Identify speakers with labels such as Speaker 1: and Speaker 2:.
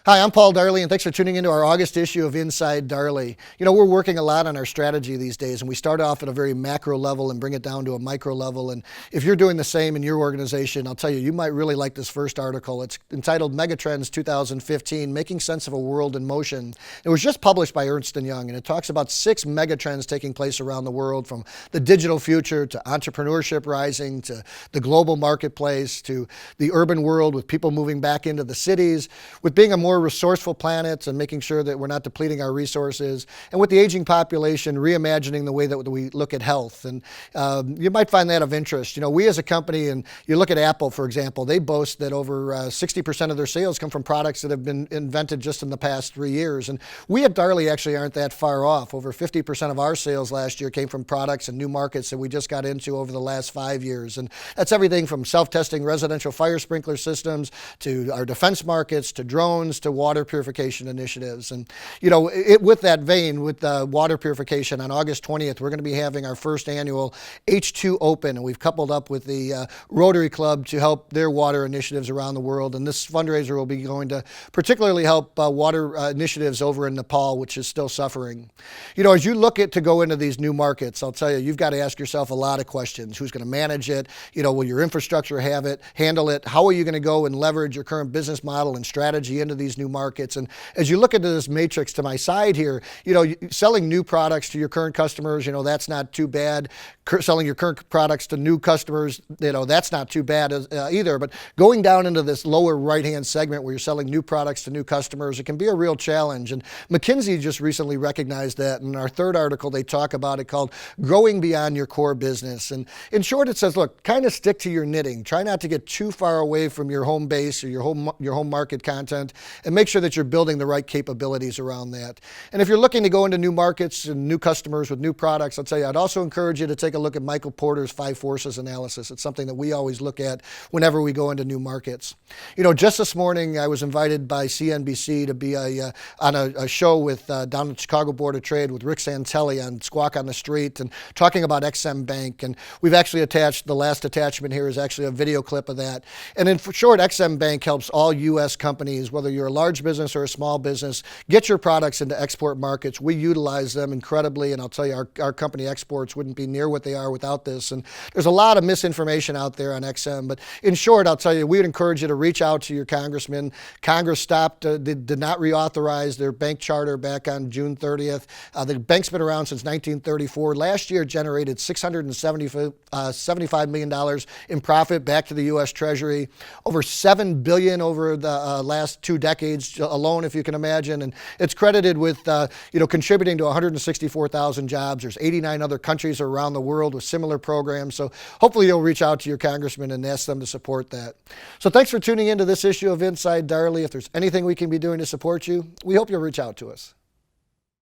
Speaker 1: Hi, I'm Paul Darley, and thanks for tuning into our August issue of Inside Darley. You know, we're working a lot on our strategy these days, and we start off at a very macro level and bring it down to a micro level. And if you're doing the same in your organization, I'll tell you, you might really like this first article. It's entitled Megatrons 2015, Making Sense of a World in Motion. It was just published by Ernst & Young, and it talks about 6 megatrends taking place around the world, from the digital future to entrepreneurship rising to the global marketplace to the urban world with people moving back into the cities, with being a more resourceful planet and making sure that we're not depleting our resources, and with the aging population, reimagining the way that we look at health. And you might find that of interest. You know, we as a company, and you look at Apple, for example, they boast that over 60% of their sales come from products that have been invented just in the past 3 years. And we at Darley actually aren't that far off. Over 50% of our sales last year came from products and new markets that we just got into over the last 5 years. And that's everything from self-testing residential fire sprinkler systems to our defense markets to drones to water purification initiatives. And, you know, with that vein, with water purification, on August 20th, we're going to be having our first annual H2 Open, and we've coupled up with the Rotary Club to help their water initiatives around the world. And this fundraiser will be going to particularly help water initiatives over in Nepal, which is still suffering. You know, as you look to go into these new markets, I'll tell you, you've got to ask yourself a lot of questions. Who's going to manage it? You know, will your infrastructure handle it? How are you going to go and leverage your current business model and strategy into these new markets? And as you look into this matrix to my side here, you know, selling new products to your current customers, you know, that's not too bad. Selling your current products to new customers, you know, that's not too bad either. But going down into this lower right-hand segment where you're selling new products to new customers, it can be a real challenge. And McKinsey just recently recognized that. In our third article, they talk about it, called Growing Beyond Your Core Business. And in short, it says, look, kind of stick to your knitting. Try not to get too far away from your home base or your home market content, and make sure that you're building the right capabilities around that. And if you're looking to go into new markets and new customers with new products, I'll tell you, I'd also encourage you to take a look at Michael Porter's 5 Forces analysis. It's something that we always look at whenever we go into new markets. You know, just this morning, I was invited by CNBC to be on a show with down at Chicago Board of Trade with Rick Santelli on Squawk on the Street, and talking about XM Bank. And we've actually attached, the last attachment here is actually a video clip of that. And in short, XM Bank helps all U.S. companies, whether you're a large business or a small business, get your products into export markets. We utilize them incredibly, and I'll tell you, our company exports wouldn't be near what they are without this. And there's a lot of misinformation out there on XM, but in short, I'll tell you, we would encourage you to reach out to your congressman. Congress did not reauthorize their bank charter back on June 30th. The bank's been around since 1934. Last year generated $675 million in profit back to the U.S. Treasury, over $7 billion over the last 2 decades alone, if you can imagine. And it's credited with contributing to 164,000 jobs. There's 89 other countries around the world with similar programs. So hopefully you'll reach out to your congressman and ask them to support that. So thanks for tuning into this issue of Inside Darley. If there's anything we can be doing to support you, we hope you'll reach out to us.